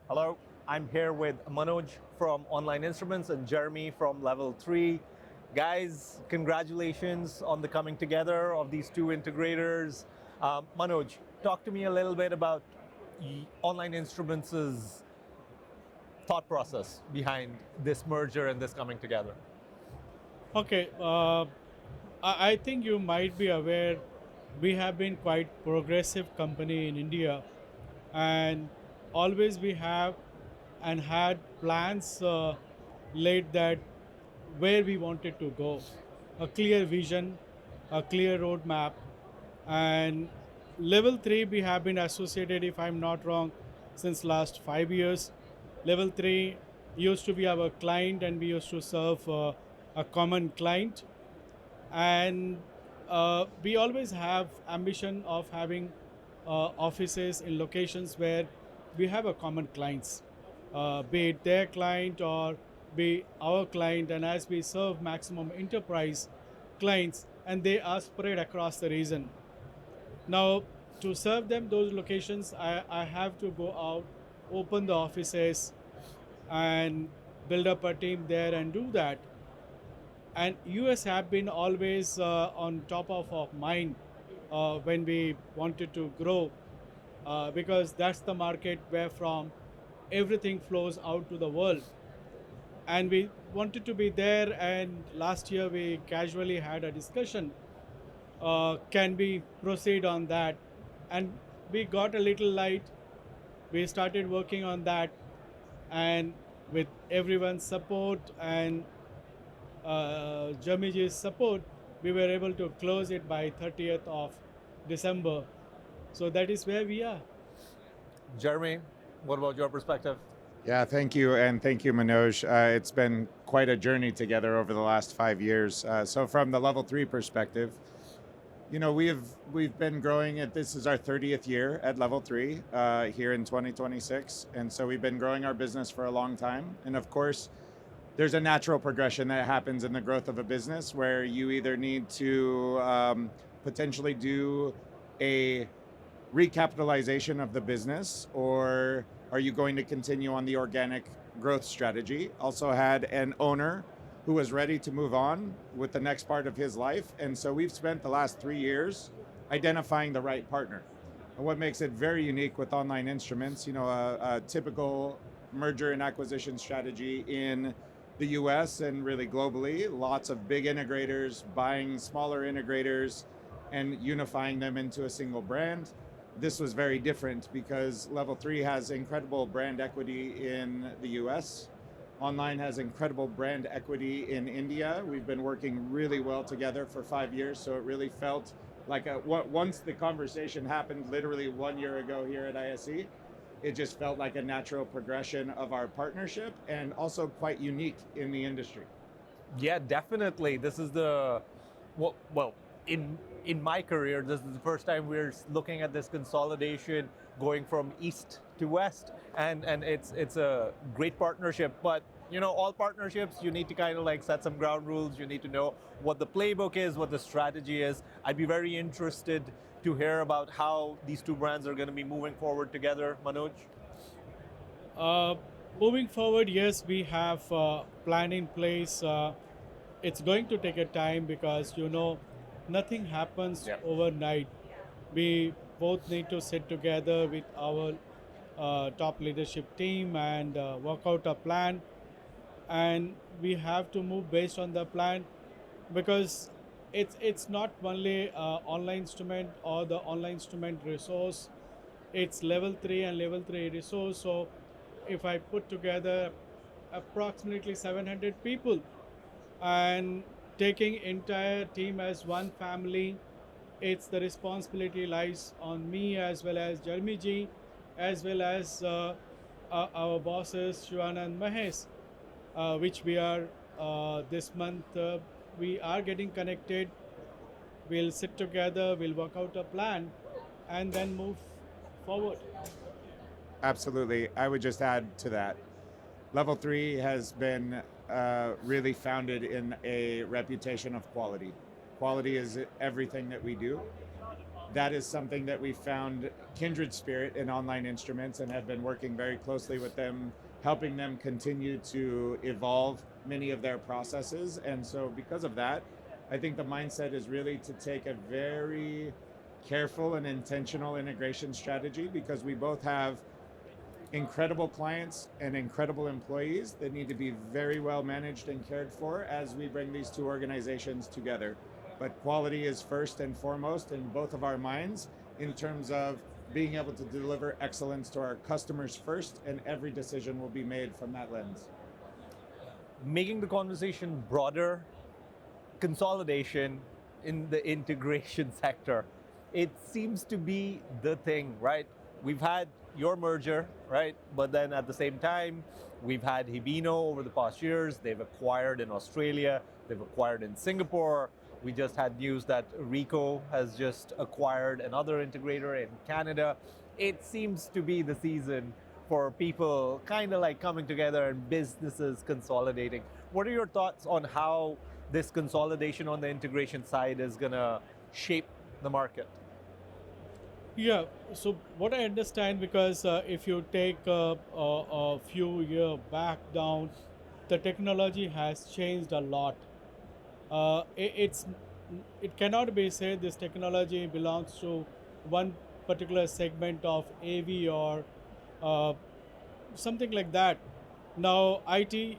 Hello, I'm here with Manoj from Online Instruments and Jeremy from Level 3. Guys, congratulations on the coming together of these two integrators. Manoj, talk to me a little bit about Online Instruments' thought process behind this merger and this coming together. Okay, I think you might be aware we have been quite progressive company in India, and always we have and had plans laid that where we wanted to go, a clear vision, a clear roadmap, and level 3 we have been associated, if I'm not wrong, since last 5 years. Level 3 used to be our client, and we used to serve a common client, and we always have ambition of having offices in locations where we have a common clients, be it their client or be our client. And as we serve maximum enterprise clients, and they are spread across the region. Now, to serve them those locations, I have to go out, open the offices, and build up a team there and do that. And US have been always on top of mind when we wanted to grow, because that's the market where from everything flows out to the world, and we wanted to be there. And last year we casually had a discussion, can we proceed on that? And we got a little light, we started working on that, and with everyone's support and Jamiji's support, we were able to close it by 30th of December. So that is where we are. Jeremy, what about your perspective? Yeah, thank you, and thank you, Manoj. It's been quite a journey together over the last 5 years. So, from the level 3 perspective, we've been growing. This is our 30th year at level 3 here in 2026, and so we've been growing our business for a long time. And of course, there's a natural progression that happens in the growth of a business where you either need to potentially do a recapitalization of the business, or are you going to continue on the organic growth strategy? Also had an owner who was ready to move on with the next part of his life. And so we've spent the last 3 years identifying the right partner. And what makes it very unique with Online Instruments, a typical merger and acquisition strategy in the US and really globally, lots of big integrators buying smaller integrators and unifying them into a single brand. This was very different because Level 3 has incredible brand equity in the US. Online has incredible brand equity in India. We've been working really well together for 5 years, so it really felt like once the conversation happened literally 1 year ago here at ISE, it just felt like a natural progression of our partnership and also quite unique in the industry. Yeah, definitely. This is the well, in my career, this is the first time we're looking at this consolidation going from east to west, and it's a great partnership. But all partnerships, you need to kind of like set some ground rules. You need to know what the playbook is, what the strategy is. I'd be very interested to hear about how these two brands are going to be moving forward together, Manoj. Uh, Moving forward, yes, we have plan in place. It's going to take a time because nothing happens Yeah. overnight. We both need to sit together with our top leadership team and work out a plan, and we have to move based on the plan, because it's not only online instrument or the online instrument resource, it's level 3 and level 3 resource. So if I put together approximately 700 people and taking entire team as one family, it's the responsibility lies on me as well as Jeremy ji, as well as our bosses Shivana and Mahesh, which we are this month. We are getting connected. We'll sit together. We'll work out a plan, and then move forward. Absolutely. I would just add to that. Level 3 has been really founded in a reputation of quality. Quality is everything that we do. that is something that we found kindred spirit in Online Instruments and have been working very closely with them, helping them continue to evolve many of their processes. And so because of that, I think the mindset is really to take a very careful and intentional integration strategy, because we both have incredible clients and incredible employees that need to be very well managed and cared for as we bring these two organizations together. But quality is first and foremost in both of our minds, in terms of being able to deliver excellence to our customers first, and every decision will be made from that lens. Making the conversation broader, consolidation in the integration sector, it seems to be the thing, right? We've had your merger, right? But then at the same time, we've had Hibino over the past years. They've acquired in Australia, they've acquired in Singapore. We just had news that Ricoh has just acquired another integrator in Canada. It seems to be the season for people kind of like coming together and businesses consolidating. What are your thoughts on how this consolidation on the integration side is gonna shape the market? Yeah, so what I understand, because if you take a few years back down, the technology has changed a lot. It cannot be said this technology belongs to one particular segment of AV or uh, something like that. Now IT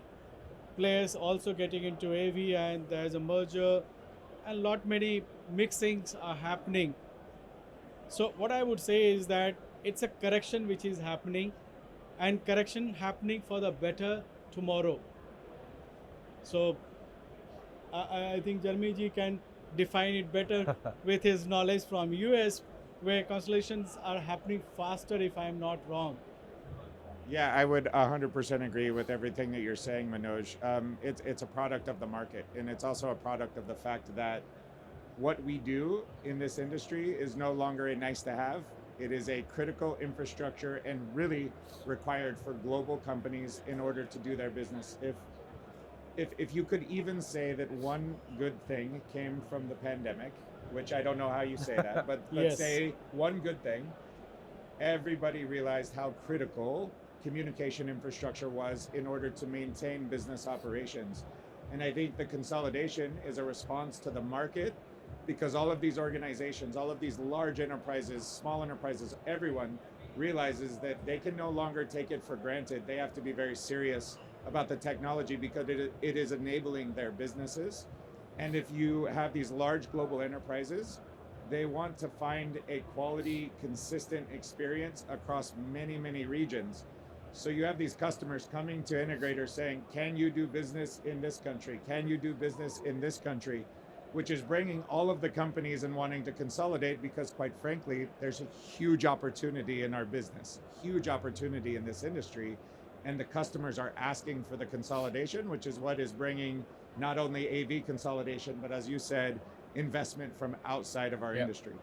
players also getting into AV, and there's a merger, and lot many mixings are happening. So what I would say is that it's a correction which is happening, and correction happening for the better tomorrow. So I think Jarmiji can define it better with his knowledge from US, where consolidations are happening faster, if I'm not wrong. Yeah, I would 100% agree with everything that you're saying, Manoj. It's a product of the market, and it's also a product of the fact that what we do in this industry is no longer a nice to have. It is a critical infrastructure and really required for global companies in order to do their business. If you could even say that one good thing came from the pandemic, which I don't know how you say that, but let's Yes. say one good thing, everybody realized how critical communication infrastructure was in order to maintain business operations. And I think the consolidation is a response to the market, because all of these organizations, all of these large enterprises, small enterprises, everyone realizes that they can no longer take it for granted. They have to be very serious about the technology, because it is enabling their businesses. And if you have these large global enterprises, they want to find a quality, consistent experience across many, many regions. So you have these customers coming to integrators saying, can you do business in this country? Can you do business in this country? Which is bringing all of the companies and wanting to consolidate, because quite frankly, there's a huge opportunity in our business, huge opportunity in this industry. And the customers are asking for the consolidation, which is what is bringing not only AV consolidation, but as you said, investment from outside of our industry.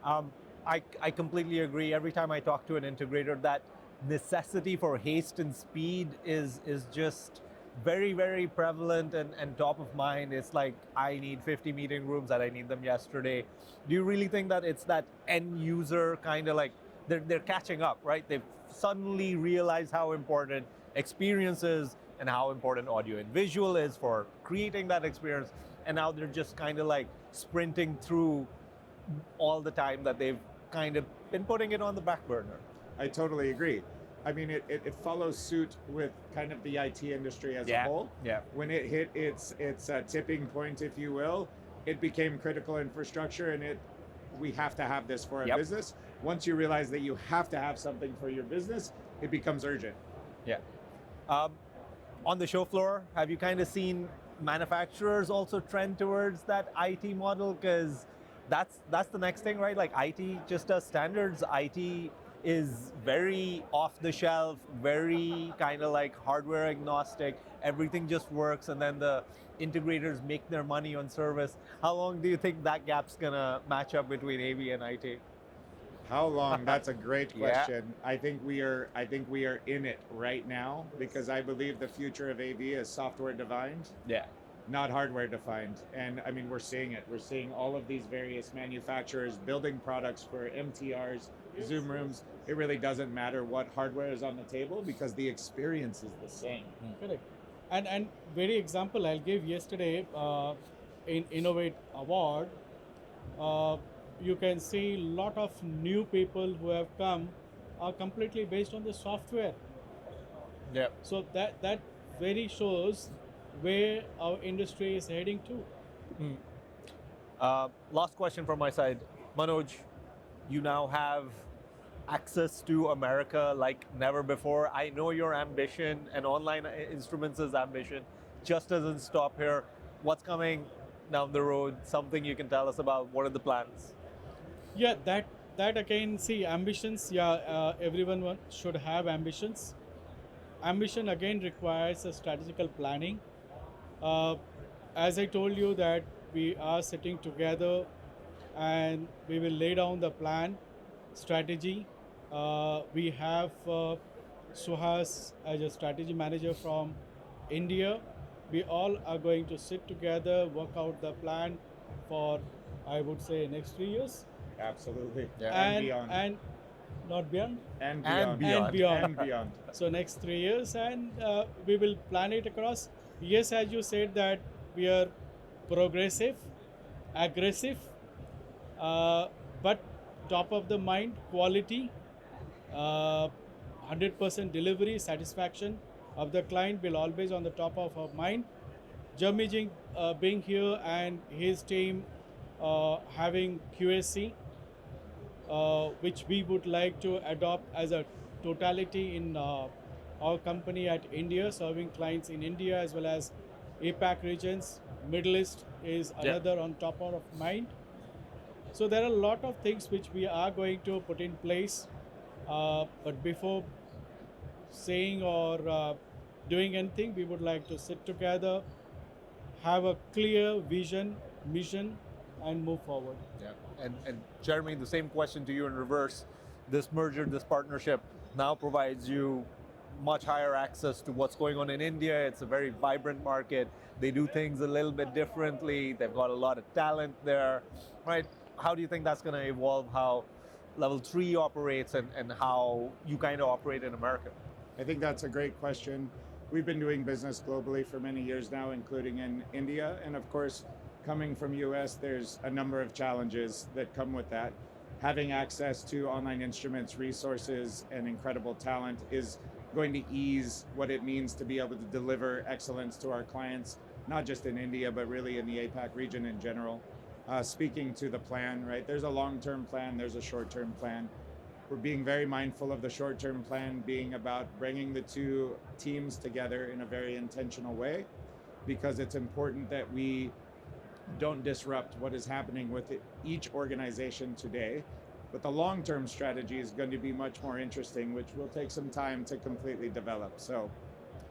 I completely agree. Every time I talk to an integrator, that necessity for haste and speed is just very, very prevalent and top of mind. It's like, I need 50 meeting rooms and I need them yesterday. Do you really think that it's that end user kind of like, they're catching up, right? They've suddenly realized how important experience is and how important audio and visual is for creating that experience. And now they're just kind of like sprinting through all the time that they've kind of been putting it on the back burner. I totally agree. I mean, it follows suit with kind of the IT industry as a whole. Yeah. When it hit its tipping point, if you will, it became critical infrastructure, and we have to have this for a business. Once you realize that you have to have something for your business, it becomes urgent. Yeah. On the show floor, have you kind of seen manufacturers also trend towards that IT model? Because that's the next thing, right? Like IT just does standards. IT is very off the shelf, very kind of like hardware agnostic. Everything just works, and then the integrators make their money on service. How long do you think that gap's gonna match up between AV and IT? How long? That's a great question. I think we are in it right now, because I believe the future of AV is software defined. Yeah. not hardware defined. And I mean, we're seeing it. We're seeing all of these various manufacturers building products for MTRs, Zoom rooms. It really doesn't matter what hardware is on the table because the experience is the same. Correct. And very example I'll give yesterday in Innovate Award, uh, you can see lot of new people who have come are completely based on the software. Yeah. So that very shows where our industry is heading to. Last question from my side. Manoj, you now have access to America like never before. I know your ambition and online instruments' ambition just doesn't stop here. What's coming down the road? Something you can tell us about? What are the plans? Yeah, that again, see, ambitions. Yeah, everyone should have ambitions. Ambition again requires a strategical planning. Uh, as I told you that we are sitting together and we will lay down the plan, strategy. We have Suhas as a strategy manager from India. We all are going to sit together, work out the plan for, I would say, next 3 years. Absolutely. Yeah. And beyond. And not beyond. And And beyond. beyond. And beyond. And beyond. So next 3 years, and we will plan it across. Yes, as you said that we are progressive, aggressive, but top of the mind, quality, 100% delivery, satisfaction of the client will always on the top of our mind. Jeremy being here and his team having QSC, which we would like to adopt as a totality in our company at India, serving clients in India as well as APAC regions. Middle East is another on top of mind. So there are a lot of things which we are going to put in place. But before saying or doing anything, we would like to sit together, have a clear vision, mission, and move forward. Yeah. And Jeremy, the same question to you in reverse. This merger, this partnership now provides you much higher access to what's going on in India. It's a very vibrant market. They do things a little bit differently. They've got a lot of talent there, right? How do you think that's going to evolve how Level 3 operates and how you kind of operate in America? I think that's a great question. We've been doing business globally for many years now, including in India. And of course, coming from US, there's a number of challenges that come with that. Having access to online instruments, resources, and incredible talent is going to ease what it means to be able to deliver excellence to our clients, not just in India, but really in the APAC region in general. Speaking to the plan, right? There's a long-term plan, there's a short-term plan. We're being very mindful of the short-term plan being about bringing the two teams together in a very intentional way, because it's important that we don't disrupt what is happening with each organization today. But the long-term strategy is going to be much more interesting, which will take some time to completely develop. So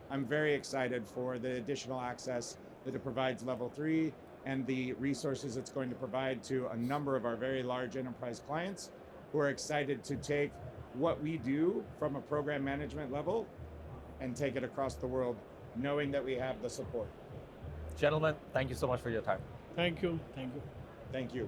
I'm very excited for the additional access that it provides Level 3 and the resources it's going to provide to a number of our very large enterprise clients who are excited to take what we do from a program management level and take it across the world, knowing that we have the support. Gentlemen, thank you so much for your time. Thank you. Thank you. Thank you.